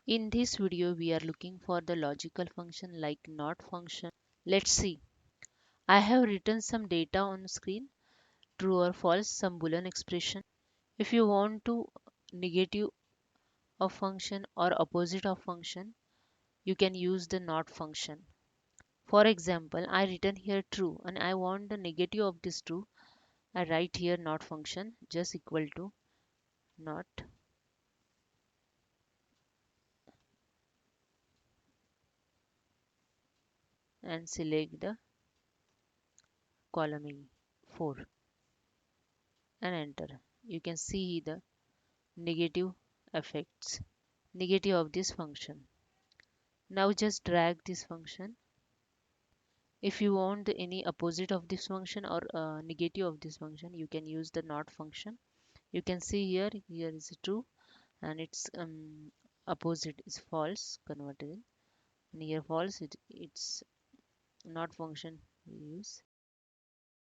In this video, we are looking for the logical function like not function. Let's see. I have written some data on screen, true or false, some Boolean expression. If you want to negative of function or opposite of function, you can use the not function. For example, I written here true and I want the negative of this true. I write here not function just equal to not and select the column E 4 and enter. You can see the negative effects, negative of this function. Now just drag this function. If you want any opposite of this function or negative of this function, you can use the not function. You can see here is true and its opposite is false converted in. And here false, it's not function we use.